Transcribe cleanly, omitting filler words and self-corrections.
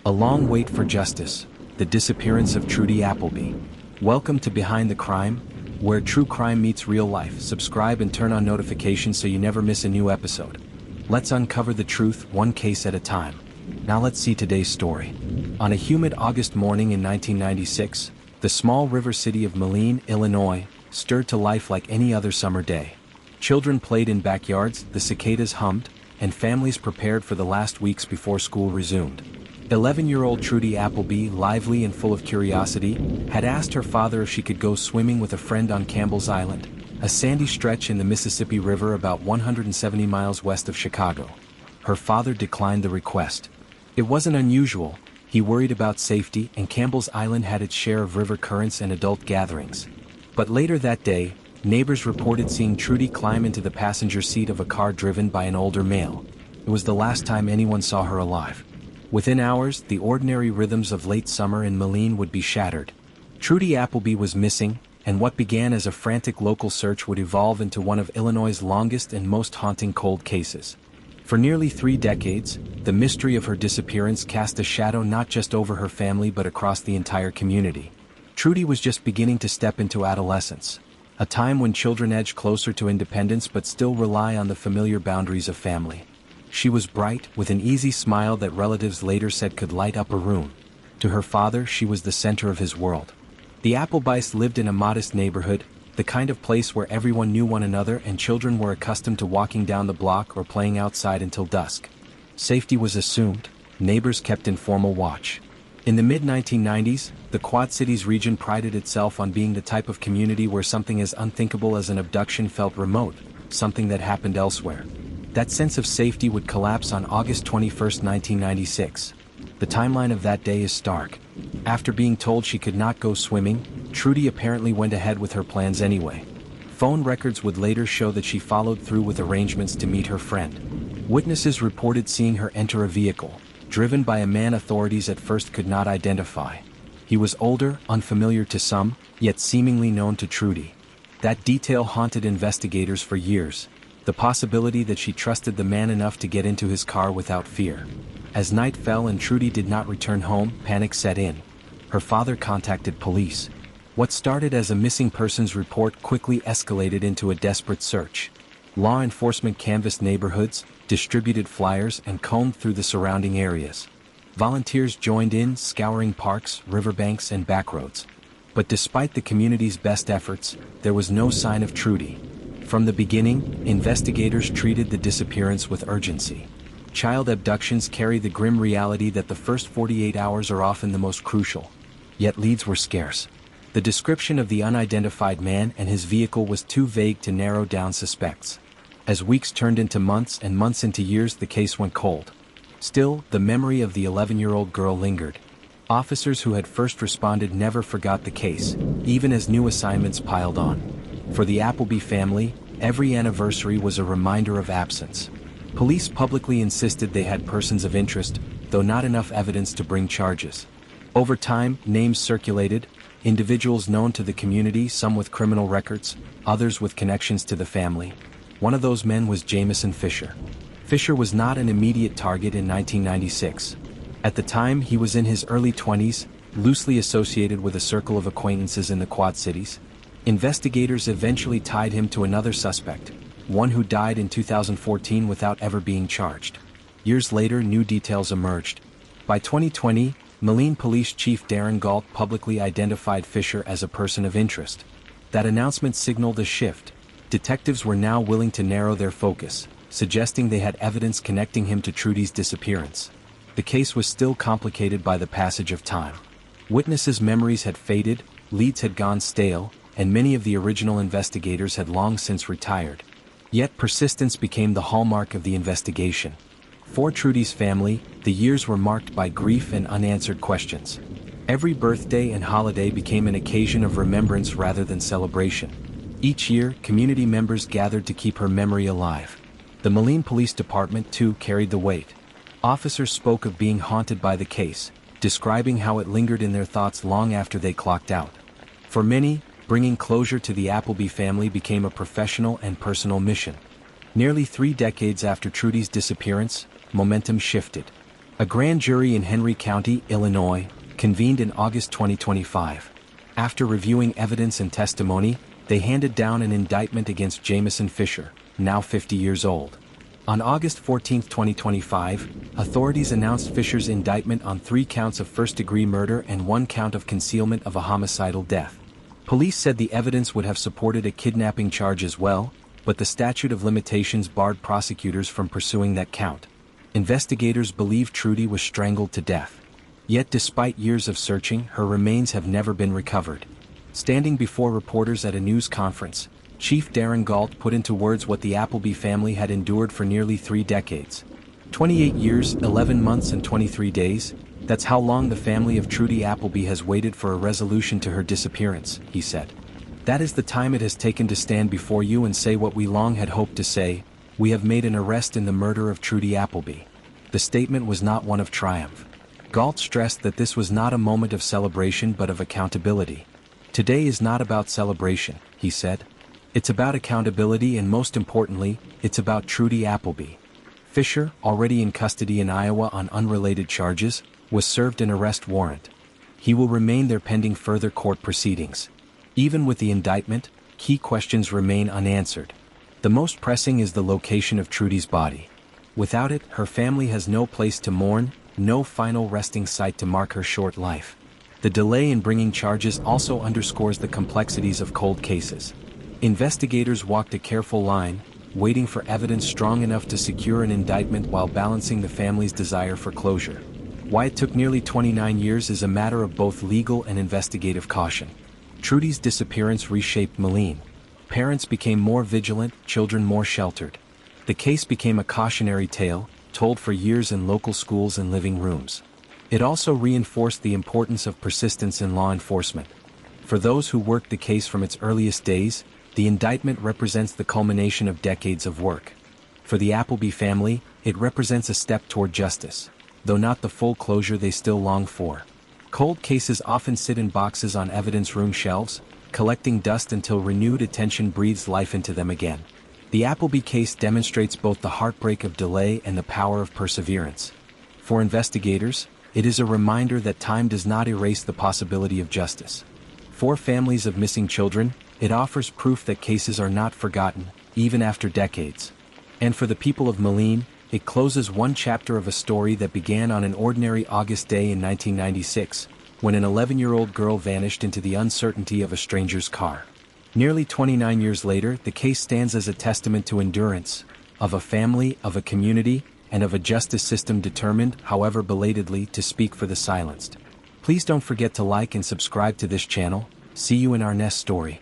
A long wait for justice, the disappearance of Trudy Appleby. Welcome to Behind the Crime, where true crime meets real life. Subscribe and turn on notifications so you never miss a new episode. Let's uncover the truth one case at a time. Now let's see today's story. On a humid August morning in 1996, the small river city of Moline, Illinois, stirred to life like any other summer day. Children played in backyards, the cicadas hummed, and families prepared for the last weeks before school resumed. 11-year-old Trudy Appleby, lively and full of curiosity, had asked her father if she could go swimming with a friend on Campbell's Island, a sandy stretch in the Mississippi River about 170 miles west of Chicago. Her father declined the request. It wasn't unusual. He worried about safety, and Campbell's Island had its share of river currents and adult gatherings. But later that day, neighbors reported seeing Trudy climb into the passenger seat of a car driven by an older male. It was the last time anyone saw her alive. Within hours, the ordinary rhythms of late summer in Moline would be shattered. Trudy Appleby was missing, and what began as a frantic local search would evolve into one of Illinois' longest and most haunting cold cases. For nearly 3 decades, the mystery of her disappearance cast a shadow not just over her family but across the entire community. Trudy was just beginning to step into adolescence, a time when children edge closer to independence but still rely on the familiar boundaries of family. She was bright, with an easy smile that relatives later said could light up a room. To her father, she was the center of his world. The Applebys lived in a modest neighborhood, the kind of place where everyone knew one another and children were accustomed to walking down the block or playing outside until dusk. Safety was assumed. Neighbors kept informal watch. In the mid-1990s, the Quad Cities region prided itself on being the type of community where something as unthinkable as an abduction felt remote, something that happened elsewhere. That sense of safety would collapse on August 21, 1996. The timeline of that day is stark. After being told she could not go swimming, Trudy apparently went ahead with her plans anyway. Phone records would later show that she followed through with arrangements to meet her friend. Witnesses reported seeing her enter a vehicle, driven by a man authorities at first could not identify. He was older, unfamiliar to some, yet seemingly known to Trudy. That detail haunted investigators for years. The possibility that she trusted the man enough to get into his car without fear. As night fell and Trudy did not return home, panic set in. Her father contacted police. What started as a missing persons report quickly escalated into a desperate search. Law enforcement canvassed neighborhoods, distributed flyers, and combed through the surrounding areas. Volunteers joined in, scouring parks, riverbanks, and backroads. But despite the community's best efforts, there was no sign of Trudy. From the beginning, investigators treated the disappearance with urgency. Child abductions carry the grim reality that the first 48 hours are often the most crucial. Yet leads were scarce. The description of the unidentified man and his vehicle was too vague to narrow down suspects. As weeks turned into months and months into years, the case went cold. Still, the memory of the 11-year-old girl lingered. Officers who had first responded never forgot the case, even as new assignments piled on. For the Appleby family, every anniversary was a reminder of absence. Police publicly insisted they had persons of interest, though not enough evidence to bring charges. Over time, names circulated, individuals known to the community, some with criminal records, others with connections to the family. One of those men was Jamison Fisher. Fisher was not an immediate target in 1996. At the time, he was in his early 20s, loosely associated with a circle of acquaintances in the Quad Cities. Investigators eventually tied him to another suspect, one who died in 2014 without ever being charged. Years later, new details emerged. By 2020, Moline Police Chief Darren Galt publicly identified Fisher as a person of interest. That announcement signaled a shift. Detectives were now willing to narrow their focus, suggesting they had evidence connecting him to Trudy's disappearance. The case was still complicated by the passage of time. Witnesses' memories had faded, leads had gone stale, and many of the original investigators had long since retired. Yet persistence became the hallmark of the investigation. For Trudy's family, the years were marked by grief and unanswered questions. Every birthday and holiday became an occasion of remembrance rather than celebration. Each year, community members gathered to keep her memory alive. The Moline Police Department, too, carried the weight. Officers spoke of being haunted by the case, describing how it lingered in their thoughts long after they clocked out. For many, bringing closure to the Appleby family became a professional and personal mission. Nearly 3 decades after Trudy's disappearance, momentum shifted. A grand jury in Henry County, Illinois, convened in August 2025. After reviewing evidence and testimony, they handed down an indictment against Jamison Fisher, now 50 years old. On August 14, 2025, authorities announced Fisher's indictment on 3 counts of first-degree murder and 1 count of concealment of a homicidal death. Police said the evidence would have supported a kidnapping charge as well, but the statute of limitations barred prosecutors from pursuing that count. Investigators believe Trudy was strangled to death. Yet despite years of searching, her remains have never been recovered. Standing before reporters at a news conference, Chief Darren Galt put into words what the Appleby family had endured for nearly 3 decades. 28 years, 11 months and 23 days, that's how long the family of Trudy Appleby has waited for a resolution to her disappearance, he said. That is the time it has taken to stand before you and say what we long had hoped to say: we have made an arrest in the murder of Trudy Appleby. The statement was not one of triumph. Galt stressed that this was not a moment of celebration but of accountability. Today is not about celebration, he said. It's about accountability, and most importantly, it's about Trudy Appleby. Fisher, already in custody in Iowa on unrelated charges, was served an arrest warrant. He will remain there pending further court proceedings. Even with the indictment, key questions remain unanswered. The most pressing is the location of Trudy's body. Without it, her family has no place to mourn, no final resting site to mark her short life. The delay in bringing charges also underscores the complexities of cold cases. Investigators walked a careful line, waiting for evidence strong enough to secure an indictment while balancing the family's desire for closure. Why it took nearly 29 years is a matter of both legal and investigative caution. Trudy's disappearance reshaped Moline. Parents became more vigilant, children more sheltered. The case became a cautionary tale, told for years in local schools and living rooms. It also reinforced the importance of persistence in law enforcement. For those who worked the case from its earliest days, the indictment represents the culmination of decades of work. For the Appleby family, it represents a step toward justice, though not the full closure they still long for. Cold cases often sit in boxes on evidence room shelves, collecting dust until renewed attention breathes life into them again. The Appleby case demonstrates both the heartbreak of delay and the power of perseverance. For investigators, it is a reminder that time does not erase the possibility of justice. For families of missing children, it offers proof that cases are not forgotten, even after decades. And for the people of Moline, it closes one chapter of a story that began on an ordinary August day in 1996, when an 11-year-old girl vanished into the uncertainty of a stranger's car. Nearly 29 years later, the case stands as a testament to endurance, of a family, of a community, and of a justice system determined, however belatedly, to speak for the silenced. Please don't forget to like and subscribe to this channel. See you in our next story.